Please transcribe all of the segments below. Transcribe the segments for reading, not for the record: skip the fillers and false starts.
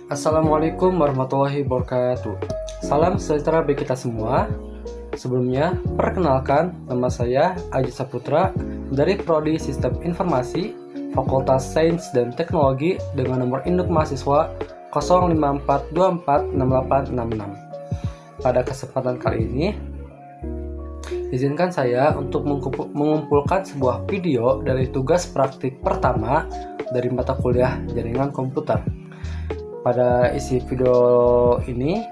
Assalamualaikum warahmatullahi wabarakatuh. Salam sejahtera bagi kita semua. Sebelumnya, perkenalkan nama saya Aji Saputra dari Prodi Sistem Informasi Fakultas Sains dan Teknologi dengan nomor induk mahasiswa 054246866. Pada kesempatan kali ini, izinkan saya untuk mengumpulkan sebuah video dari tugas praktik pertama dari mata kuliah jaringan komputer. Pada isi video ini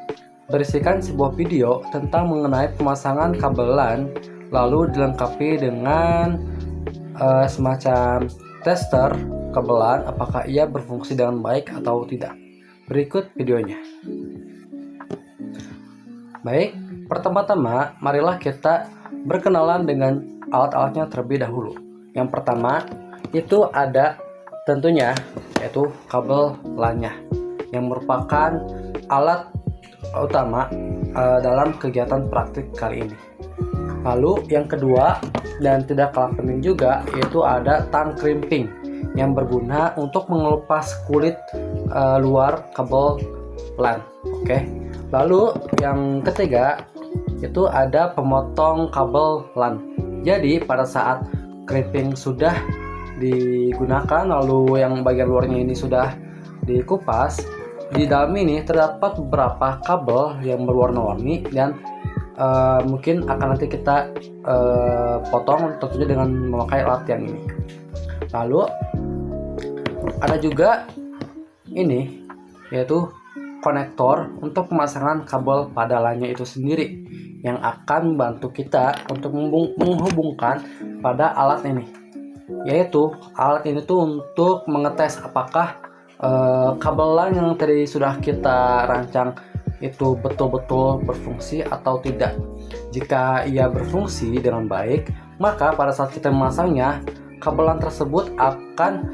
berisikan sebuah video tentang mengenai pemasangan kabel LAN, lalu dilengkapi dengan semacam tester kabel LAN apakah ia berfungsi dengan baik atau tidak. Berikut videonya. Baik, pertama-tama marilah kita berkenalan dengan alat-alatnya terlebih dahulu. Yang pertama itu ada tentunya yaitu kabel LAN-nya, yang merupakan alat utama dalam kegiatan praktik kali ini. Lalu yang kedua dan tidak kalah penting juga yaitu ada tang crimping yang berguna untuk mengelupas kulit luar kabel LAN. Oke. Lalu yang ketiga itu ada pemotong kabel LAN. Jadi pada saat crimping sudah digunakan lalu yang bagian luarnya ini sudah dikupas, di dalam ini terdapat beberapa kabel yang berwarna-warni dan mungkin akan nanti kita potong tentunya dengan memakai alat yang ini. Lalu ada juga ini yaitu konektor untuk pemasangan kabel pada LAN-nya itu sendiri yang akan membantu kita untuk menghubungkan pada alat ini. Yaitu alat ini tuh untuk mengetes apakah kabel LAN yang tadi sudah kita rancang itu betul-betul berfungsi atau tidak. Jika ia berfungsi dengan baik, maka pada saat kita memasangnya, kabel LAN tersebut akan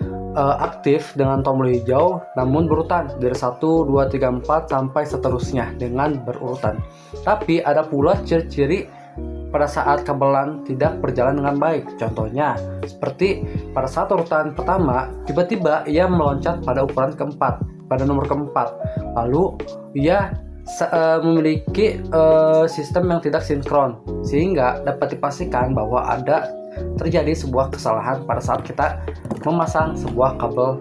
aktif dengan tombol hijau namun berurutan dari 1, 2, 3, 4 sampai seterusnya dengan berurutan. Tapi ada pula ciri-ciri pada saat kabel LAN tidak berjalan dengan baik. Contohnya seperti pada saat urutan pertama tiba-tiba ia meloncat pada ukuran keempat, pada nomor keempat. Lalu ia memiliki sistem yang tidak sinkron, sehingga dapat dipastikan bahwa ada terjadi sebuah kesalahan pada saat kita memasang sebuah kabel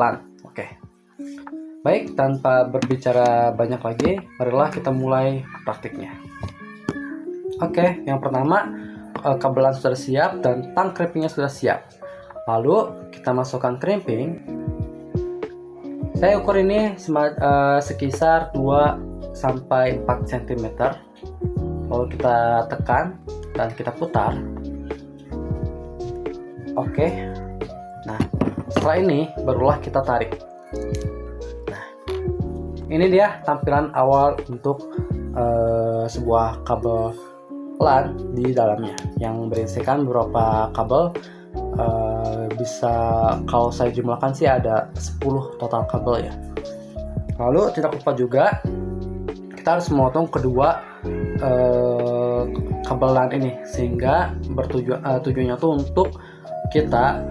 LAN. Oke. Baik, tanpa berbicara banyak lagi, marilah kita mulai praktiknya. Oke, yang pertama kabel LAN sudah siap dan tang crimpingnya sudah siap. Lalu kita masukkan crimping. Saya ukur ini sekisar 2 sampai 4 cm. Lalu kita tekan dan kita putar. Oke. Nah, setelah ini barulah kita tarik. Nah, ini dia tampilan awal untuk sebuah kabel LAN di dalamnya yang berisikan beberapa kabel. Bisa kalau saya jumlahkan sih ada 10 total kabel ya. Lalu tidak lupa juga kita harus memotong kedua kabel LAN ini sehingga tujuannya tuh untuk kita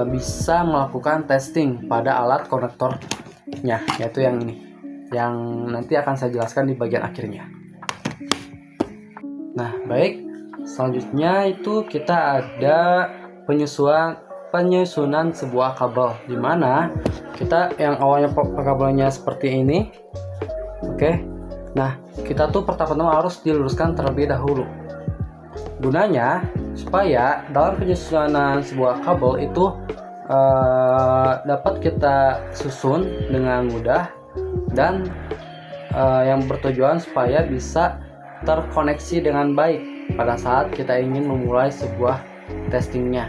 bisa melakukan testing pada alat konektornya, yaitu yang ini, yang nanti akan saya jelaskan di bagian akhirnya. Nah, baik, selanjutnya itu kita ada penyusunan sebuah kabel, di mana kita yang awalnya kabelnya seperti ini. Oke. Nah, kita tuh pertama-tama harus diluruskan terlebih dahulu. Gunanya supaya dalam penyusunan sebuah kabel itu dapat kita susun dengan mudah dan yang bertujuan supaya bisa terkoneksi dengan baik pada saat kita ingin memulai sebuah testingnya.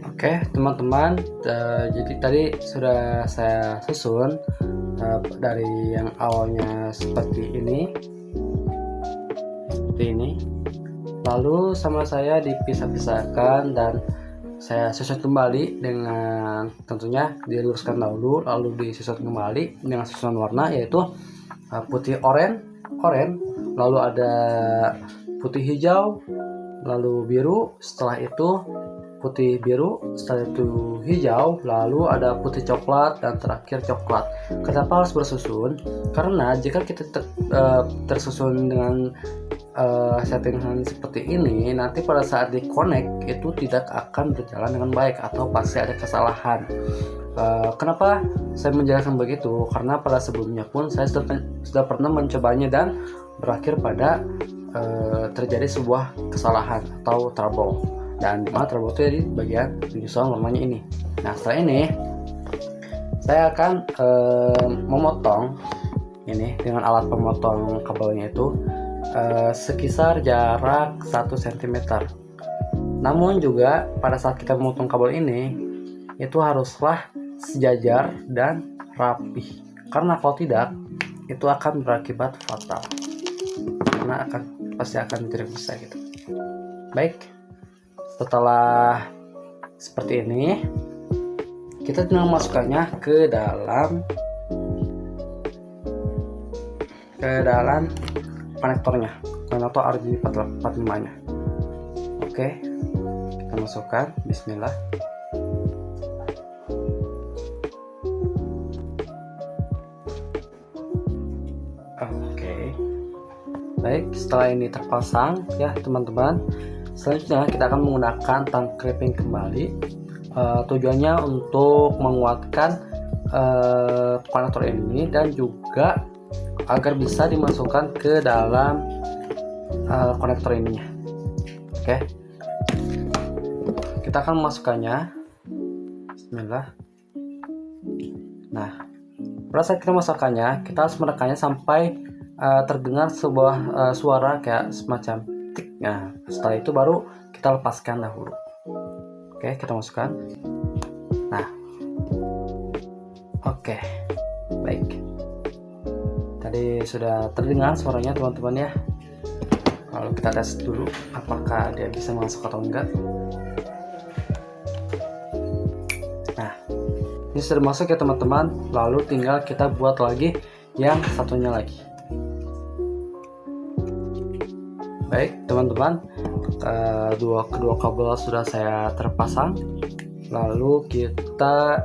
Oke, teman-teman, jadi tadi sudah saya susun dari yang awalnya seperti ini, lalu sama saya dipisah-pisahkan dan saya susun kembali dengan tentunya diluruskan dahulu, lalu disusun kembali dengan susunan warna yaitu putih oranye, lalu ada putih hijau, lalu biru, setelah itu putih biru, setelah itu hijau, lalu ada putih coklat, dan terakhir coklat. Kenapa harus bersusun? Karena jika kita tersusun dengan settingan seperti ini, nanti pada saat di connect itu tidak akan berjalan dengan baik atau pasti ada kesalahan. Kenapa saya menjelaskan begitu? Karena pada sebelumnya pun saya sudah pernah mencobanya dan berakhir pada terjadi sebuah kesalahan atau trouble, dan dimana trouble itu di bagian penyusunan namanya ini. Nah, setelah ini saya akan memotong ini dengan alat pemotong kabelnya itu sekisar jarak 1 cm. Namun juga pada saat kita memotong kabel ini itu haruslah sejajar dan rapi, karena kalau tidak itu akan berakibat fatal, karena pasti akan tidak bisa gitu. Baik, setelah seperti ini kita tinggal masukkannya ke dalam konektornya, konektor RJ45 nya. Oke, kita masukkan. Bismillah. Oke, baik, setelah ini terpasang ya teman-teman, selanjutnya kita akan menggunakan tang clipping kembali. Tujuannya untuk menguatkan konektor ini dan juga agar bisa dimasukkan ke dalam konektor ininya. Oke, kita akan memasukkannya. Bismillah. Nah, pada saat kita memasukkannya, kita harus menekannya sampai terdengar sebuah suara kayak semacam tik. Nah, setelah itu baru kita lepaskan dahulu. Oke, kita masukkan. Nah, oke, baik. Tadi sudah terdengar suaranya teman-teman ya. Lalu kita tes dulu apakah dia bisa masuk atau enggak. Nah, ini sudah masuk ya teman-teman. Lalu tinggal kita buat lagi yang satunya lagi. Baik teman-teman, kedua kabel sudah saya terpasang. Lalu kita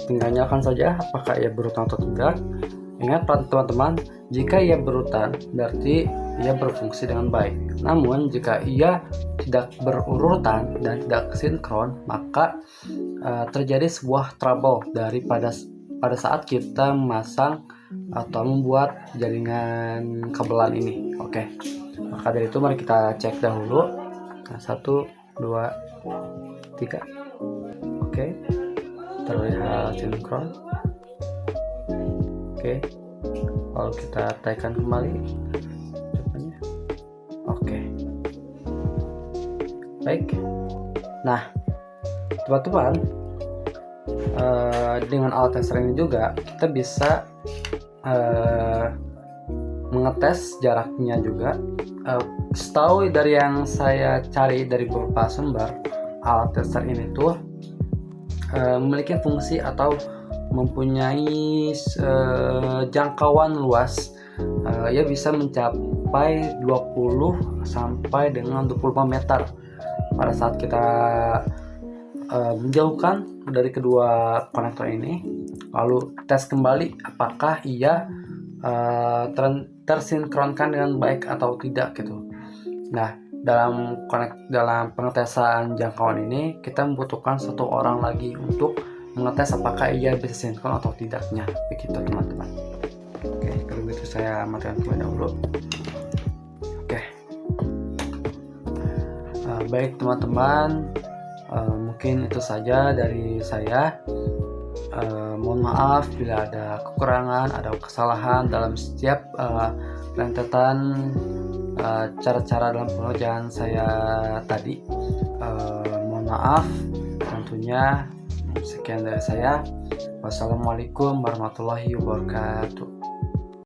tinggal nyalakan saja apakah ia berurutan atau tidak. Ingat teman-teman, jika ia berurutan berarti ia berfungsi dengan baik. Namun jika ia tidak berurutan dan tidak sinkron, maka terjadi sebuah trouble pada saat kita memasang atau membuat jaringan kabelan ini. Oke, maka dari itu mari kita cek dahulu. Nah, 1, 2, 3. Oke, terlihat sinkron. Oke, lalu kita tekan kembali. Oke, baik. Nah teman-teman, dengan alat tester ini juga kita bisa mengetes jaraknya juga. Setahu dari yang saya cari dari beberapa sumber, alat tester ini tuh memiliki fungsi atau mempunyai jangkauan luas. Ia bisa mencapai 20 sampai dengan 25 meter pada saat kita menjauhkan dari kedua konektor ini, lalu tes kembali apakah ia tersinkronkan dengan baik atau tidak gitu. Nah, dalam pengetesan jangkauan ini kita membutuhkan satu orang lagi untuk mengetes apakah ia bisa sinkron atau tidaknya, begitu teman-teman. Oke, kalau begitu saya matikan terlebih dahulu. Oke, baik teman-teman, mungkin itu saja dari saya. Mohon maaf bila ada kekurangan, ada kesalahan dalam setiap rentetan cara-cara dalam pengerjaan saya tadi. Mohon maaf tentunya. Sekian dari saya. Wassalamualaikum warahmatullahi wabarakatuh.